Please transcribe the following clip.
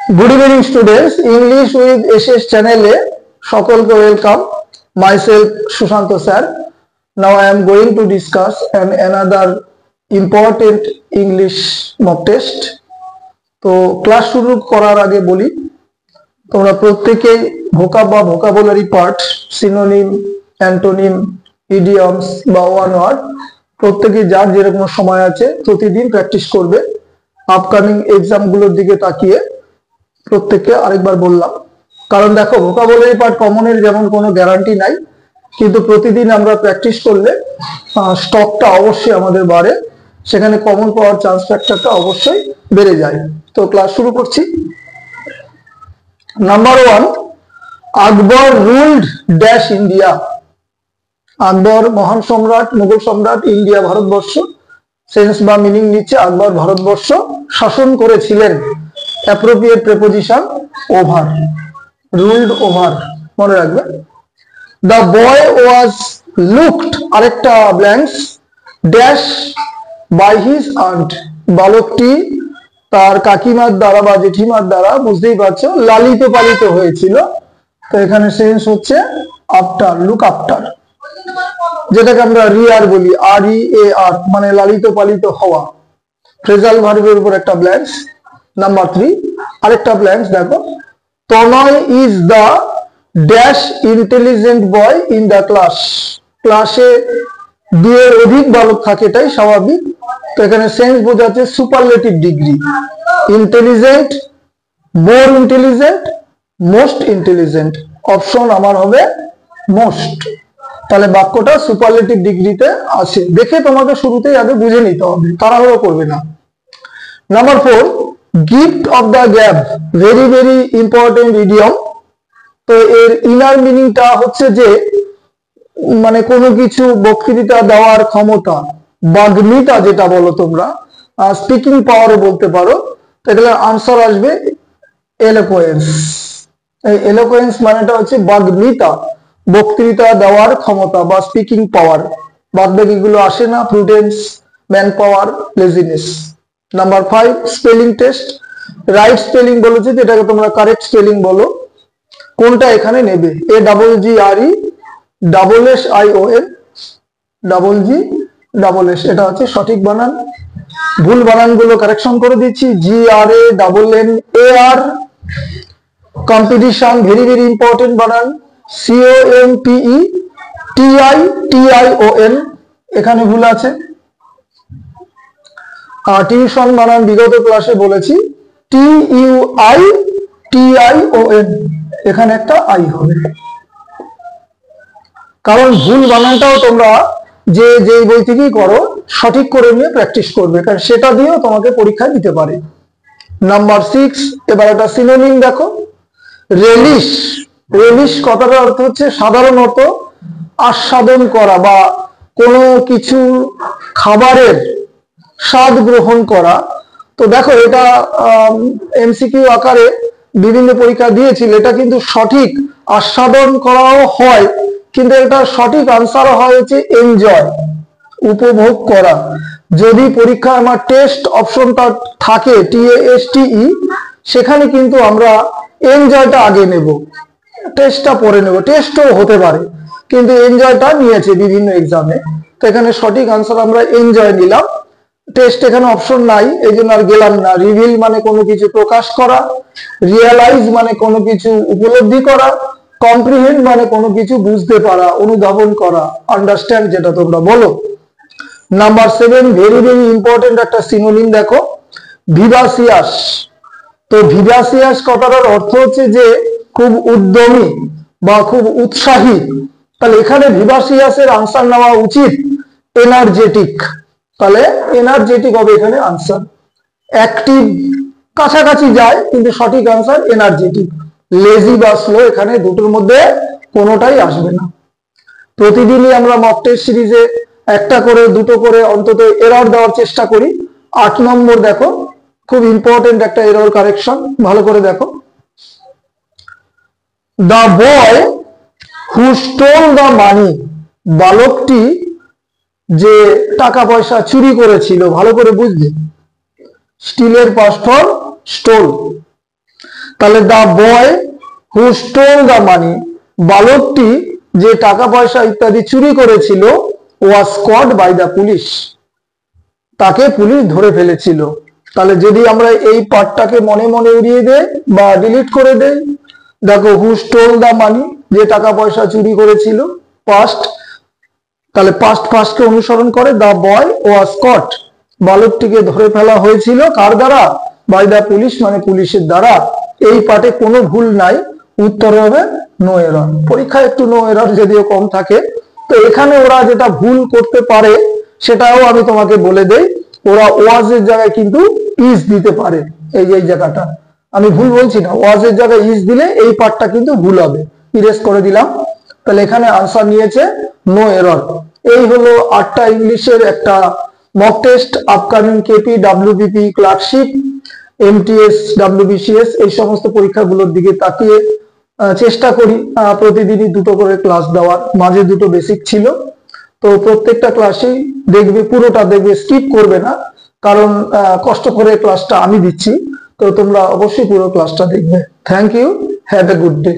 Good evening students, English with SS channel এ সকলকে welcome. Myself Sushanto sir. Now I am going to discuss another important English mock test. তো class শুরু করার আগে বলি, তোমরা প্রত্যেকেই ভোকাব বা vocabulary part, synonym, antonym, idioms বা ওয়ান ওয়ার্ড প্রত্যেকেই যার যেরকম সময় আছে প্রতিদিন প্র্যাকটিস করবে। আপকামিং এক্সাম গুলোর দিকে তাকিয়ে প্রত্যেককে আরেকবার বললাম, কারণ দেখো ভোকাবুলারি পার্ট কমনের যেমন কোনো গ্যারান্টি নাই, কিন্তু প্রতিদিন আমরা প্র্যাকটিস করলে স্টকটা অবশ্যই আমাদের বাড়ে, সেখানে কমন পাওয়ার চান্স ফ্যাক্টরটা অবশ্যই বেড়ে যায়। তো ক্লাস শুরু করছি। Number 1, Akbar ruled dash India. Akbar মহান সম্রাট, মুঘল সম্রাট, ইন্ডিয়া ভারতবর্ষ। সেন্স বা মিনিং নিচ্ছে আকবর ভারতবর্ষ শাসন করেছিলেন। Appropriate preposition over, ruled over মনে রাখবে। দ্য বয় ওয়াজ লুকড, আরেকটা blanks, dash by his aunt, বালকটি তার কাকিমার দ্বারা বা জেঠিমার দ্বারা, বুঝতেই পারছো, লালিত পালিত হয়েছিল। তো এখানে সেন্স হচ্ছে আফটার, লুক আফটার, যেটাকে আমরা রিয়ার বলি, আর ই এ আর, মানে লালিত পালিত হওয়া। ফ্রেজাল ভার্বের উপর একটা ব্ল্যাঙ্কস। নাম্বার 3, আরেকটা ব্ল্যাঙ্কস দেখো, Tanay is the dash intelligent boy in the class. ক্লাসে 2 এর অধিক বালক থাকে, এটাই স্বাভাবিক। তো এখানে সেন্স বোঝাচ্ছে superlative degree, intelligent, more intelligent, most intelligent. Option আমার হবে মোস্ট। তাহলে বাক্যটা সুপারলেটিভ ডিগ্রিতে আছে, দেখে তোমাকে শুরুতেই আগে বুঝে নিতে হবে, তাড়াহুড়ো করবে না। Number 4, gift of the gab, very very important idiom. তো এর ইনার মিনিংটা হচ্ছে যে মানে কোনো কিছু বক্তৃতা দেওয়ার ক্ষমতা, বাগ্মিতা যেটা বলো তোমরা, স্পিকিং পাওয়ারও বলতে পারো। তো এটার আনসার আসবে এলোকোয়েন্স। এই এলোকোয়েন্স মানেটা হচ্ছে বাগ্মিতা, বক্তৃতা দেওয়ার ক্ষমতা বা স্পিকিং পাওয়ার। বাদ বাকিগুলো আসে না, prudence, man power, laziness. Number 5, spelling test. Right spelling বলেছে, যেটাকে তোমরা কারেক্ট স্পেলিং বলো। কোনটা এখানে নেবে? A double G R E double S I O N double G double S, এটা হচ্ছে সঠিক বানান। ভুল বানানগুলো কারেকশন করে দিচ্ছি। G R A double N A R, competition very very important বানান। C O M P E T I O N, এখানে ভুল আছে। টিউশন বানান বিগত ক্লাসে বলেছি, T U I T I O N, এখানে একটা আই হবে। কারণ ভুল বানানটাও তোমরা যেই বই থেকেই করো সঠিক করে নিয়ে প্র্যাকটিস করবে, কারণ সেটা দিয়েও তোমাকে পরীক্ষা দিতে পারে। নাম্বার 6, এবার একটা সিনোনিম দেখো, রেলিশ। রেলিশ কথাটার অর্থ হচ্ছে সাধারণত আস্বাদন করা বা কোনো কিছু খাবারের স্বাদ গ্রহণ করা। তো দেখো এটা এমসিকিউ আকারে বিভিন্ন পরীক্ষা দিয়েছিল, এটা কিন্তু সঠিক, আস্বাদন করাও হয়, কিন্তু এটা সঠিক আনসার হয় হচ্ছে এনজয়, উপভোগ করা। যদি পরীক্ষায় আমার টেস্ট অপশনটা থাকে TASTE, সেখানে কিন্তু আমরা এনজয়টা আগে নেব, টেস্টটা পরে নেব। টেস্টও হতে পারে, কিন্তু এনজয়টা নিয়েছে বিভিন্ন এক্সামে। তো এখানে সঠিক আনসার আমরা এনজয় নিলাম। টেস্ট এখানে অপশন নাই, এই জন্য আর গেলাম না। রিভিল মানে কোনো কিছু প্রকাশ করা, রিয়েলাইজ মানে কোনো কিছু উপলব্ধি করা, কম্প্রিহেন্ড মানে কোনো কিছু বুঝতে পারা, অনুধাবন করা, আন্ডারস্ট্যান্ড যেটা তোমরা বলো। নাম্বার 7, ভেরি ভেরি ইম্পর্টেন্ট একটা সিনোনিম দেখো, ভিভাসিয়াস। তো ভিভাসিয়াস কথাটার অর্থ হচ্ছে যে খুব উদ্যমী বা খুব উৎসাহী। তাহলে এখানে ভিভাসিয়াসের আনসার নেওয়া উচিত এনার্জেটিক। তাহলে এনার্জেটিক হবে এখানে আনসার। অ্যাক্টিভ কাছাকাছি যায়, কিন্তু সঠিক আনসার এনার্জেটিক। লেজি বা স্লো এখানে দুটোর মধ্যে কোনোটাই আসবে না। প্রতিদিনই আমরা মক টেস্ট সিরিজে একটা করে দুটো করে অন্তত এরর দেওয়ার চেষ্টা করি। 8 নম্বর দেখো, খুব ইম্পর্টেন্ট একটা এরর কারেকশন, ভালো করে দেখো। The boy who stole the money, বালকটি যে টাকা পয়সা চুরি করেছিল, ভালো করে বুঝবে। স্টিলের পাস্ট ফর স্টোল। তাহলে দা বয় হু স্টোল দা মানি, বালকটি যে টাকা পয়সা ইত্যাদি চুরি করেছিল, ওয়াজ কট বাই দা পুলিশ, তাকে পুলিশ ধরে ফেলেছিল। তাহলে যদি আমরা এই পার্টটাকে মনে মনে উড়িয়ে দেই বা ডিলিট করে দেই, দেখো হু স্টোল দা মানি, যে টাকা পয়সা চুরি করেছিল, পাস্ট, তাহলে পাস্ট ফার্স্টকে অনুসরণ করে, দা বয় ওয়াজ কট, বালকটিকে ধরে ফেলা হয়েছিল কার দ্বারা, বাই দা পুলিশ মানে পুলিশের দ্বারা। এই পার্টে কোনো ভুল নাই, উত্তর হবে নো এরর। পরীক্ষায় একটু নো এরর যদিও কম থাকে। তো এখানে ওরা যেটা ভুল করতে পারে সেটাও আমি তোমাকে বলে দেই, ওরা ওয়াজ এর জায়গায় কিন্তু ইজ দিতে পারে। এই যে এই জায়গাটা আমি ভুল বলছি না, ওয়াজ এর জায়গায় ইজ দিলে এই পার্টটা কিন্তু ভুল হবে, ইরেজ করে দিলাম। তাহলে এখানে আনসার নিয়েছে নো এরর। এই হলো 8টা ইংলিশের একটা mock test. Upcoming KP, WBP, clerkship, MTS, WBCS এই সমস্ত পরীক্ষাগুলোর দিকে তাকিয়ে চেষ্টা করি প্রতিদিনই দুটো করে ক্লাস দেওয়ার, মাঝে দুটো বেসিক ছিল। তো প্রত্যেকটা ক্লাসেই দেখবে, পুরোটা দেখবে, স্কিপ করবে না, কারণ কষ্ট করে ক্লাসটা আমি দিচ্ছি। তো তোমরা অবশ্যই পুরো ক্লাসটা দেখবে। Thank you, have a good day.